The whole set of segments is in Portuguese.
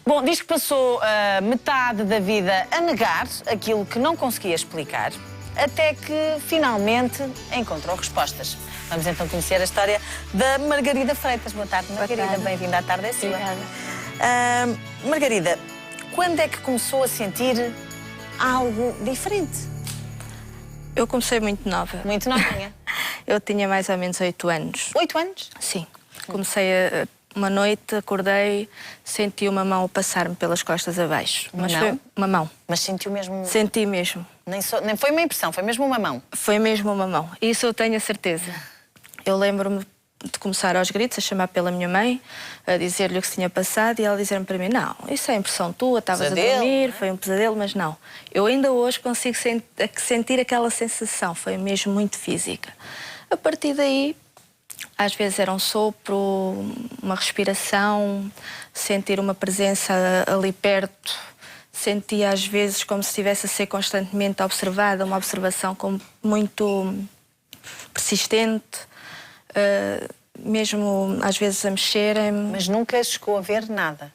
Bom, diz que passou metade da vida a negar aquilo que não conseguia explicar, até que finalmente encontrou respostas. Vamos então conhecer a história da Margarida Freitas. Boa tarde, Margarida. Bem-vinda à Tarde é Sua. Margarida, quando é que começou a sentir algo diferente? Eu comecei muito nova. Muito novinha. Eu tinha mais ou menos 8 anos. 8 anos? Sim. Comecei uma noite, acordei, senti uma mão passar-me pelas costas abaixo. Mas foi uma mão. Mas sentiu mesmo? Senti mesmo. Nem foi uma impressão, foi mesmo uma mão? Foi mesmo uma mão. Isso eu tenho a certeza. Eu lembro-me de começar aos gritos, a chamar pela minha mãe, a dizer-lhe o que se tinha passado e ela dizer-me para mim, não, isso é impressão tua, estavas a dormir, foi um pesadelo, mas não. Eu ainda hoje consigo sentir aquela sensação, foi mesmo muito física. A partir daí, às vezes era um sopro, uma respiração, sentir uma presença ali perto, sentia às vezes como se estivesse a ser constantemente observada, uma observação muito persistente. Mesmo às vezes a mexerem-me. Mas nunca chegou a ver nada?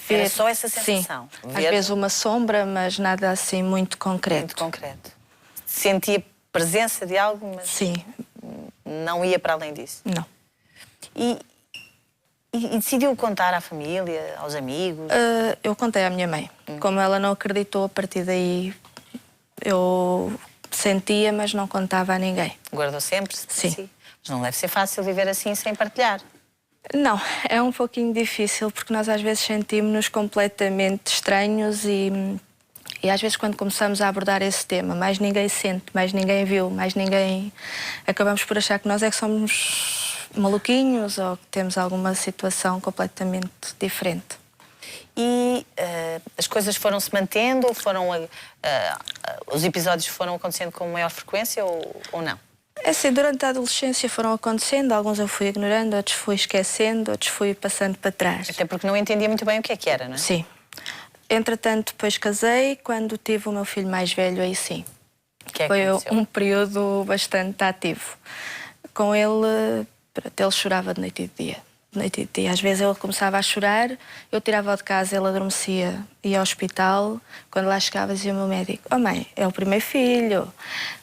Era só essa sensação? Sim, às vezes uma sombra, mas nada assim muito concreto. Muito concreto. Sentia presença de algo, mas sim, não ia para além disso? Não. E decidiu contar à família, aos amigos? Eu contei à minha mãe. Como ela não acreditou, a partir daí eu sentia, mas não contava a ninguém. Guardou sempre? Sim. Si. Mas não deve ser fácil viver assim sem partilhar. Não, é um pouquinho difícil porque nós às vezes sentimos-nos completamente estranhos e às vezes quando começamos a abordar esse tema, mais ninguém sente, mais ninguém viu, mais ninguém... Acabamos por achar que nós é que somos maluquinhos ou que temos alguma situação completamente diferente. E as coisas foram-se mantendo ou os episódios foram acontecendo com maior frequência ou não? É assim, durante a adolescência foram acontecendo, alguns eu fui ignorando, outros fui esquecendo, outros fui passando para trás. Até porque não entendia muito bem o que era, não é? Sim. Entretanto, depois casei, quando tive o meu filho mais velho, aí sim. Foi um período bastante ativo. Com ele, ele chorava de noite e de dia. De noite e de dia. Às vezes ele começava a chorar, eu tirava-o de casa, ele adormecia, ia ao hospital. Quando lá chegava, dizia o meu médico: oh mãe, é o primeiro filho.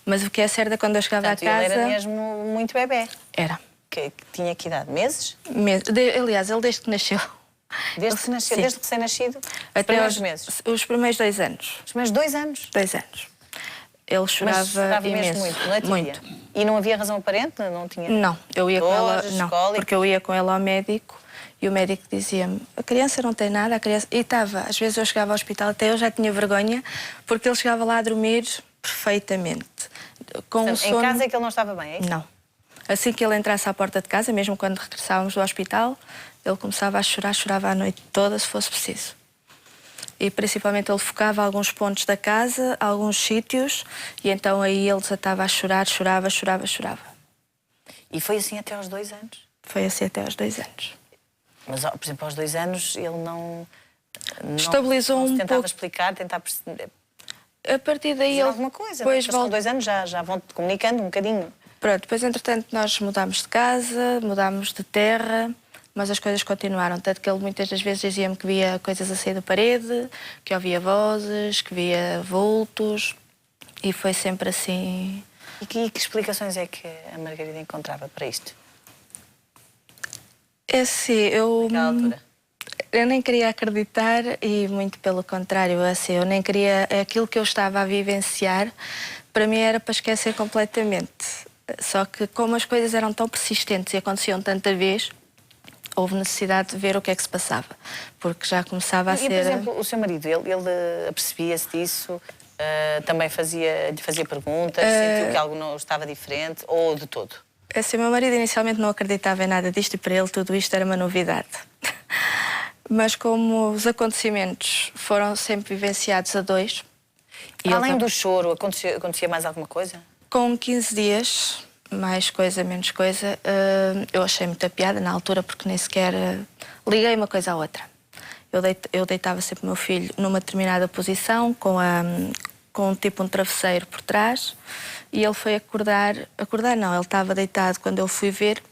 Mas o que é certo é que quando eu chegava à casa... Ele era mesmo muito bebê? Era. Que tinha que idade? Meses? Aliás, ele desde que nasceu. Desde que nasceu? Desde recém-nascido? Até os meses? Os primeiros 2 anos. Os primeiros 2 anos? 2 anos. Ele chorava imenso. Mesmo muito, noite e dia. E não havia razão aparente? Não tinha? Não, eu ia com ela, não, escólicos? porque eu ia com ela ao médico e o médico dizia-me: a criança não tem nada, a criança... E estava, às vezes eu chegava ao hospital, até eu já tinha vergonha, porque ele chegava lá a dormir perfeitamente. Com sono... Em casa é que ele não estava bem, é isso? Não. Assim que ele entrasse à porta de casa, mesmo quando regressávamos do hospital, ele começava a chorar, chorava a noite toda, se fosse preciso. E principalmente ele focava alguns pontos da casa, alguns sítios, e então aí ele desatava a chorar, chorava. E foi assim até aos 2 anos? Foi assim até aos 2 anos. Mas, por exemplo, aos 2 anos ele não estabilizou um tentava pouco. explicar, tentava perceber. A partir daí ele... alguma coisa, depois com 2 anos já vão comunicando um bocadinho. Pronto, depois entretanto nós mudámos de casa, mudámos de terra, mas as coisas continuaram, tanto que ele muitas das vezes dizia-me que via coisas a sair da parede, que ouvia vozes, que via vultos, e foi sempre assim. E que explicações é que a Margarida encontrava para isto? É assim, naquela altura? Eu nem queria acreditar e muito pelo contrário, assim, eu nem queria... Aquilo que eu estava a vivenciar, para mim era para esquecer completamente. Só que como as coisas eram tão persistentes e aconteciam tanta vez, houve necessidade de ver o que é que se passava, porque já começava a ser... E, por exemplo, o seu marido, ele apercebia-se disso, também lhe fazia perguntas, sentiu que algo não estava diferente, ou de todo? Assim, meu marido inicialmente não acreditava em nada disto e para ele tudo isto era uma novidade. Mas como os acontecimentos foram sempre vivenciados a 2... Além do choro, acontecia mais alguma coisa? Com 15 dias... mais coisa, menos coisa, eu achei muita piada na altura porque nem sequer liguei uma coisa à outra. Eu deitava sempre o meu filho numa determinada posição, com tipo um travesseiro por trás, e ele foi acordar não, ele estava deitado quando eu fui ver,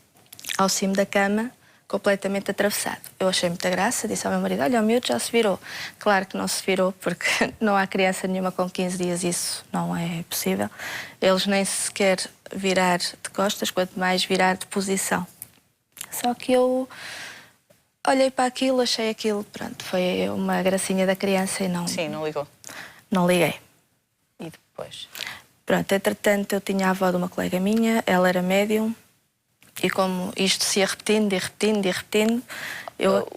ao cimo da cama, completamente atravessado. Eu achei muita graça, disse ao meu marido, olha, o miúdo já se virou. Claro que não se virou, porque não há criança nenhuma com 15 dias, isso não é possível. Eles nem sequer virar de costas, quanto mais virar de posição. Só que eu olhei para aquilo, achei aquilo, pronto, foi uma gracinha da criança e não... Sim, não ligou. Não liguei. E depois? Pronto, entretanto eu tinha a avó de uma colega minha, ela era médium, e como isto se ia repetindo e repetindo e repetindo...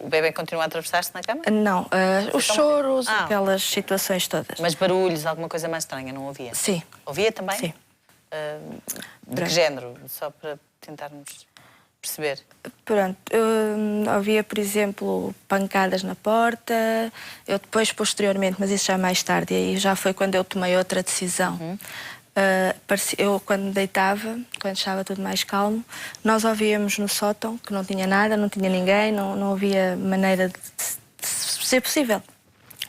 O bebê continua a atravessar-se na cama? Não, os choros, Ah. aquelas situações todas. Mas barulhos, alguma coisa mais estranha, não ouvia? Sim. Ouvia também? Sim. De que género? Só para tentarmos perceber. Pronto, havia, por exemplo, pancadas na porta. Eu depois, posteriormente, mas isso já mais tarde, e aí já foi quando eu tomei outra decisão. Eu, quando me deitava, quando estava tudo mais calmo, nós ouvíamos no sótão que não tinha nada, não tinha ninguém, não havia maneira de ser possível.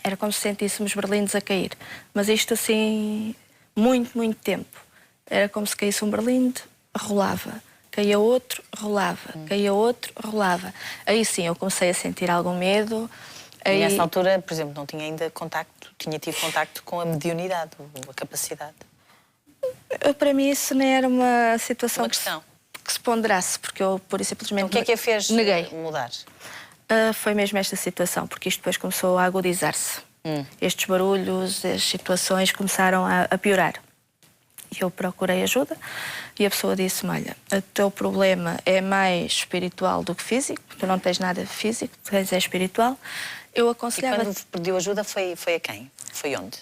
Era como se sentíssemos berlindes a cair. Mas isto assim, muito, muito tempo. Era como se caísse um berlinde, rolava. Caía outro, rolava. Caía outro, rolava. Aí sim, eu comecei a sentir algum medo. E nessa altura, por exemplo, não tinha ainda contacto, tinha tido contacto com a mediunidade, a capacidade. Para mim isso nem era uma situação Uma questão. que se ponderasse, porque eu pura e simplesmente O que é que a fez neguei. mudar? Foi mesmo esta situação, porque isto depois começou a agudizar-se. Estes barulhos, as situações começaram a piorar. E eu procurei ajuda e a pessoa disse-me, olha, o teu problema é mais espiritual do que físico, tu não tens nada físico, tu tens é espiritual. Eu aconselhava... E quando pediu ajuda foi a quem? Foi onde?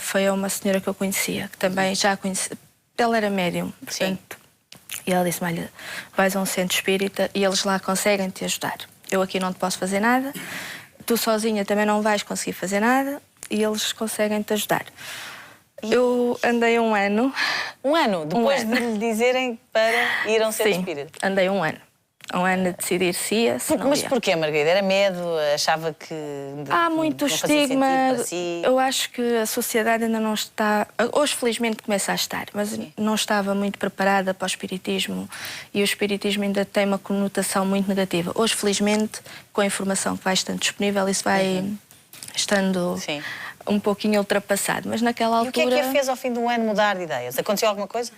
Foi a uma senhora que eu conhecia, que também já conhecia. Ela era médium, portanto. E ela disse-me, olha, vais a um centro espírita e eles lá conseguem te ajudar. Eu aqui não te posso fazer nada, tu sozinha também não vais conseguir fazer nada e eles conseguem te ajudar. Eu andei um ano. Um ano? Depois de lhe dizerem para ir a um centro espírita? Sim, andei um ano. Um ano a decidir se ia, se não ia. Mas porquê, Margarida? Era medo? Achava que... Há muito estigma. Si. Eu acho que a sociedade ainda não está... Hoje, felizmente, começa a estar, mas não estava muito preparada para o espiritismo e o espiritismo ainda tem uma conotação muito negativa. Hoje, felizmente, com a informação que vai estando disponível, isso vai estando um pouquinho ultrapassado. Mas naquela altura... E o que é que a fez ao fim de um ano mudar de ideias? Aconteceu alguma coisa?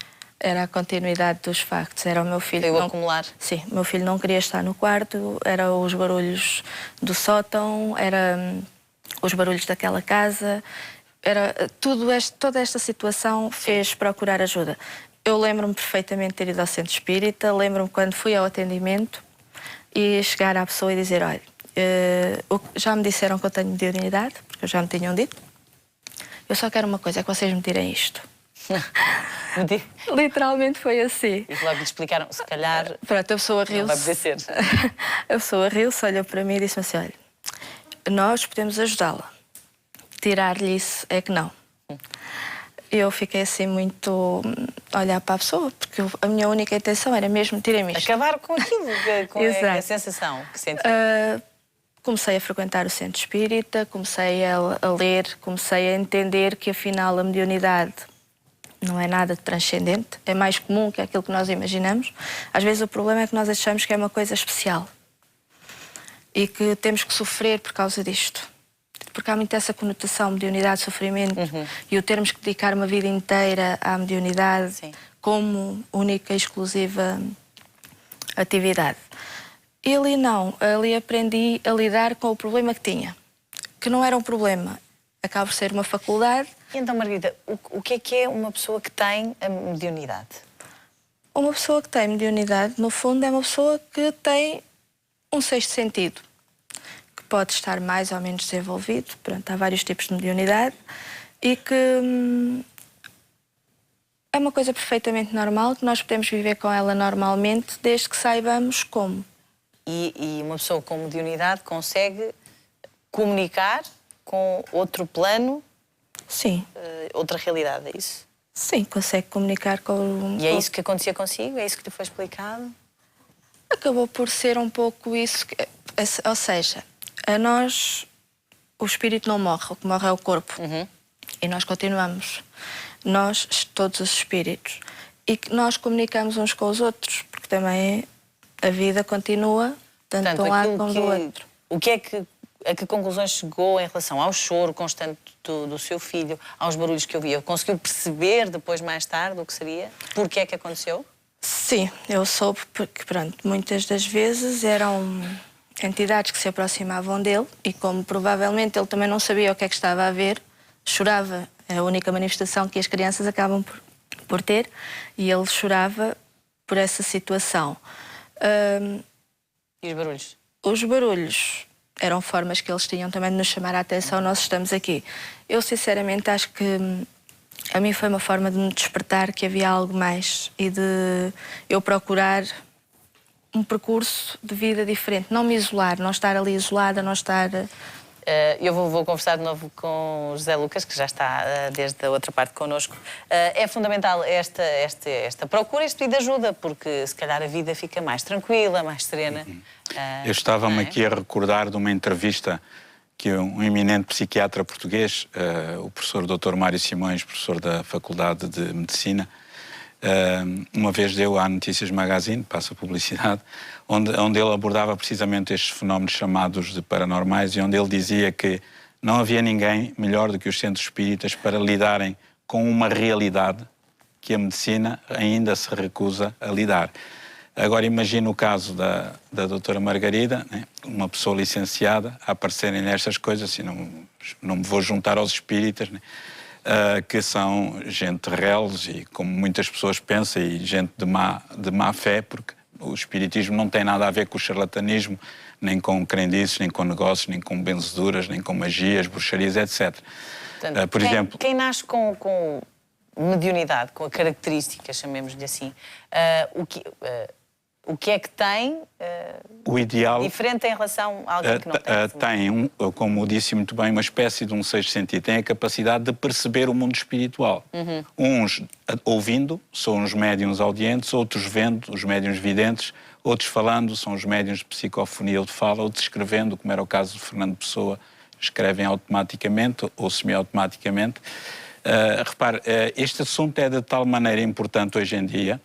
Era a continuidade dos factos, era o meu filho... Foi o acumular? Sim, o meu filho não queria estar no quarto, eram os barulhos do sótão, era os barulhos daquela casa, era toda esta situação fez procurar ajuda. Eu lembro-me perfeitamente de ter ido ao centro espírita, lembro-me quando fui ao atendimento e chegar à pessoa e dizer, olha, já me disseram que eu tenho mediunidade, porque já me tinham dito, eu só quero uma coisa, é que vocês me tirem isto. Literalmente foi assim. E logo lhe explicaram, se calhar... Pronto, a pessoa riu-se. Não vai poder ser. A pessoa riu-se, olhou para mim e disse-me assim, olha, nós podemos ajudá-la. Tirar-lhe isso é que não. Eu fiquei assim muito a olhar para a pessoa, porque a minha única intenção era mesmo tirem-me isto. Acabar com aquilo, com a sensação que senti. Comecei a frequentar o centro espírita, comecei a ler, comecei a entender que afinal a mediunidade não é nada de transcendente, é mais comum que aquilo que nós imaginamos. Às vezes o problema é que nós achamos que é uma coisa especial e que temos que sofrer por causa disto. Porque há muito essa conotação, mediunidade, sofrimento, e o termos que dedicar uma vida inteira à mediunidade como única e exclusiva atividade. E ali não, ali aprendi a lidar com o problema que tinha, que não era um problema, acaba por ser uma faculdade. E então, Margarida, o que é uma pessoa que tem a mediunidade? Uma pessoa que tem mediunidade, no fundo, é uma pessoa que tem um sexto sentido, que pode estar mais ou menos desenvolvido. Pronto, há vários tipos de mediunidade e que é uma coisa perfeitamente normal, que nós podemos viver com ela normalmente, desde que saibamos como. E uma pessoa com mediunidade consegue comunicar com outro plano? Sim. Outra realidade, é isso? Sim, consegue comunicar com... E é isso que acontecia consigo? É isso que lhe foi explicado? Acabou por ser um pouco isso, ou seja, a nós o espírito não morre, o que morre é o corpo. E nós continuamos. Nós, todos os espíritos. E que nós comunicamos uns com os outros, porque também a vida continua tanto de um lado como do outro. A que conclusões chegou em relação ao choro constante do seu filho, aos barulhos que ouvia? Conseguiu perceber depois, mais tarde, o que seria? Porquê é que aconteceu? Sim, eu soube porque, pronto, muitas das vezes eram entidades que se aproximavam dele e como provavelmente ele também não sabia o que é que estava a ver, chorava. É a única manifestação que as crianças acabam por ter e ele chorava por essa situação. E os barulhos? Os barulhos eram formas que eles tinham também de nos chamar a atenção, nós estamos aqui. Eu sinceramente acho que a mim foi uma forma de me despertar que havia algo mais e de eu procurar um percurso de vida diferente, não me isolar, não estar ali isolada, não estar... Eu vou conversar de novo com o José Lucas, que já está desde a outra parte connosco. É fundamental esta procura, este pedido de ajuda, porque se calhar a vida fica mais tranquila, mais serena. Eu estava-me aqui a recordar de uma entrevista que um eminente psiquiatra português, o professor Dr. Mário Simões, professor da Faculdade de Medicina, uma vez deu à Notícias Magazine, passa publicidade, onde ele abordava precisamente estes fenómenos chamados de paranormais e onde ele dizia que não havia ninguém melhor do que os centros espíritas para lidarem com uma realidade que a medicina ainda se recusa a lidar. Agora imagina o caso da doutora Margarida, né? Uma pessoa licenciada, a aparecerem nestas coisas, assim, não me vou juntar aos espíritas, né? Que são gente reles e como muitas pessoas pensam e gente de má fé, porque o espiritismo não tem nada a ver com o charlatanismo, nem com crendices, nem com negócios, nem com benzeduras, nem com magias, bruxarias, etc. Portanto, por exemplo, quem nasce com mediunidade, com a característica, chamemos-lhe assim, o que é que tem o ideal, diferente em relação a alguém que não tem? Tem, como disse muito bem, uma espécie de um sexto sentido. Tem a capacidade de perceber o mundo espiritual. Uns ouvindo, são os médiuns audientes, outros vendo, os médiuns videntes, outros falando, são os médiuns de psicofonia ou de fala, outros escrevendo, como era o caso de Fernando Pessoa, escrevem automaticamente ou semi-automaticamente. Repare, este assunto é de tal maneira importante hoje em dia.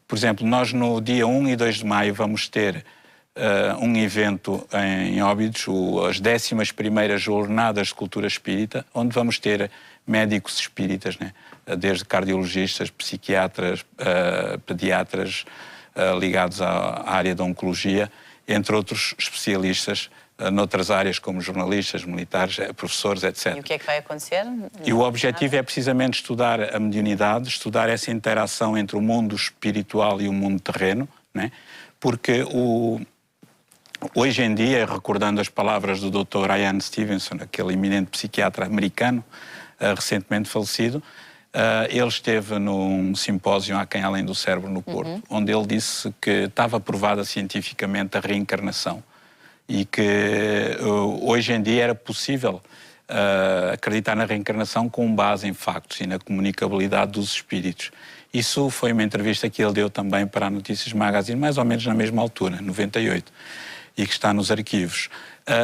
Por exemplo, nós no dia 1 e 2 de maio vamos ter um evento em Óbidos, as 11ª Jornadas de Cultura Espírita, onde vamos ter médicos espíritas, né? Desde cardiologistas, psiquiatras, pediatras ligados à área da oncologia, entre outros especialistas noutras áreas como jornalistas, militares, professores, etc. E o que é que vai acontecer? E o objetivo é precisamente estudar a mediunidade, estudar essa interação entre o mundo espiritual e o mundo terreno, né? Porque hoje em dia, recordando as palavras do Dr. Ian Stevenson, aquele eminente psiquiatra americano, recentemente falecido, ele esteve num simpósio Aquém Além do Cérebro no Porto, onde ele disse que estava provada cientificamente a reencarnação e que hoje em dia era possível acreditar na reencarnação com base em factos e na comunicabilidade dos espíritos. Isso foi uma entrevista que ele deu também para a Notícias Magazine, mais ou menos na mesma altura, 98, e que está nos arquivos.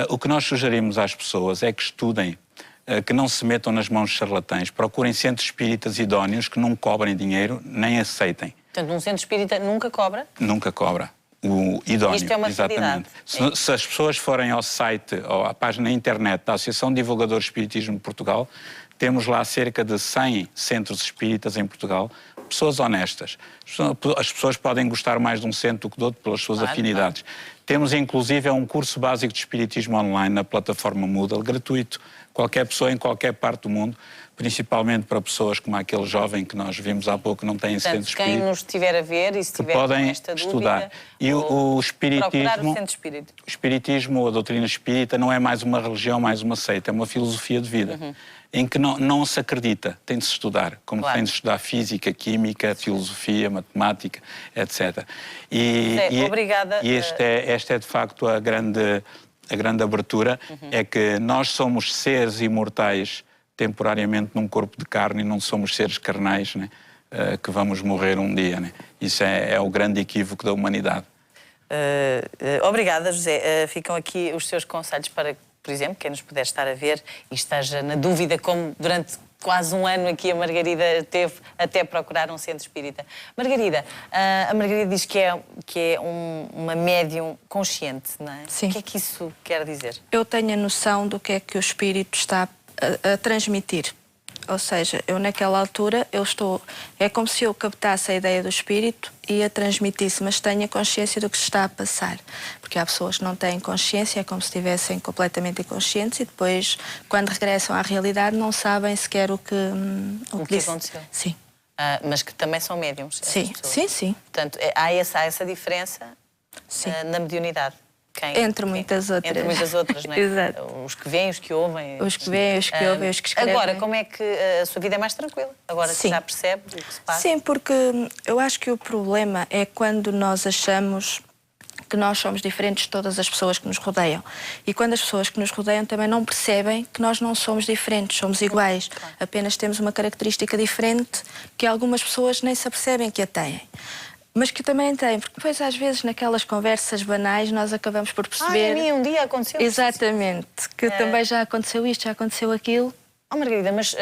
O que nós sugerimos às pessoas é que estudem, que não se metam nas mãos de charlatães, procurem centros espíritas idóneos que não cobrem dinheiro nem aceitem. Portanto, um centro espírita nunca cobra? Nunca cobra. O idóneo, isto é uma exatamente. Se as pessoas forem ao site ou à página na internet da Associação de Divulgadores de Espiritismo de Portugal, temos lá cerca de 100 centros espíritas em Portugal, pessoas honestas. As pessoas podem gostar mais de um centro do que do outro pelas suas afinidades. Temos inclusive um curso básico de espiritismo online na plataforma Moodle, gratuito. Qualquer pessoa em qualquer parte do mundo, principalmente para pessoas como aquele jovem que nós vimos há pouco, não têm centro espírita. Quem nos estiver a ver e se tiver podem esta dúvida, estudar. E o espiritismo, o centro espírita. O espiritismo, a doutrina espírita, não é mais uma religião, mais uma seita, é uma filosofia de vida, em que não se acredita, tem de se estudar, como tem de se estudar física, química, filosofia, matemática, etc. Obrigada. E esta é de facto a grande abertura, é que nós somos seres imortais temporariamente num corpo de carne e não somos seres carnais, né? Que vamos morrer um dia. Né? Isso é o grande equívoco da humanidade. Obrigada, José. Ficam aqui os seus conselhos para, por exemplo, quem nos puder estar a ver e esteja na dúvida como durante quase um ano aqui a Margarida teve até procurar um centro espírita. Margarida, a Margarida diz que é uma médium consciente, não é? Sim. O que é que isso quer dizer? Eu tenho a noção do que é que o espírito está a transmitir. Ou seja, eu naquela altura, é como se eu captasse a ideia do espírito e a transmitisse, mas tenho a consciência do que se está a passar. Porque há pessoas que não têm consciência, é como se estivessem completamente inconscientes e depois, quando regressam à realidade, não sabem sequer o que aconteceu. Sim. Mas que também são médiums. Sim, sim. Portanto, há essa diferença na mediunidade. Entre muitas outras. Entre muitas outras, não é? Exato. Os que veem, os que ouvem. Os que veem, os que ouvem, os que escrevem. Agora, como é que a sua vida é mais tranquila? Agora que já percebe o que se passa? Sim, porque eu acho que o problema é quando nós achamos que nós somos diferentes de todas as pessoas que nos rodeiam. E quando as pessoas que nos rodeiam também não percebem que nós não somos diferentes, somos iguais. Apenas temos uma característica diferente que algumas pessoas nem se apercebem que a têm. Mas que também têm, porque depois às vezes naquelas conversas banais nós acabamos por perceber... a mim um dia aconteceu isto. Exatamente, que também já aconteceu isto, já aconteceu aquilo. Margarida, mas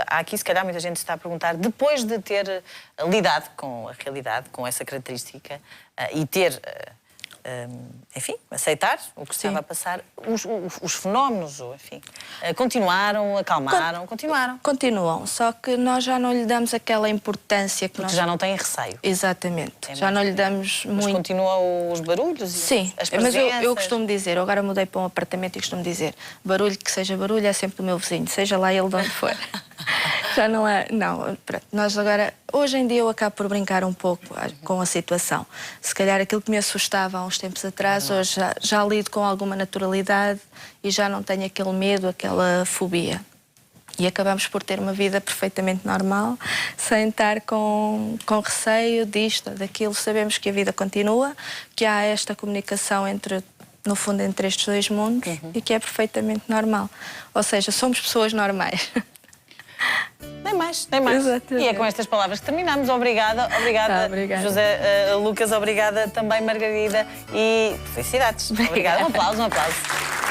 há aqui se calhar muita gente está a perguntar, depois de ter lidado com a realidade, com essa característica, e ter, enfim, aceitar o que estava a passar, os fenómenos, enfim, continuaram, acalmaram, continuaram. Continuam, só que nós já não lhe damos aquela importância que Porque já não têm receio. Exatamente, já não lhe damos muito... Mas continuam os barulhos Sim, as presenças? Mas eu costumo dizer, eu agora mudei para um apartamento e costumo dizer, barulho que seja barulho é sempre do meu vizinho, seja lá ele de onde for. Já não é... Não, pronto, nós agora... Hoje em dia eu acabo por brincar um pouco com a situação. Se calhar aquilo que me assustava há uns tempos atrás, hoje já lido com alguma naturalidade e já não tenho aquele medo, aquela fobia. E acabamos por ter uma vida perfeitamente normal, sem estar com receio disto, daquilo. Sabemos que a vida continua, que há esta comunicação no fundo, entre estes dois mundos e que é perfeitamente normal. Ou seja, somos pessoas normais. Nem mais, nem mais. Exatamente. E é com estas palavras que terminamos. Obrigada, obrigada. José Lucas, obrigada também, Margarida, e felicidades. Obrigada. Um aplauso.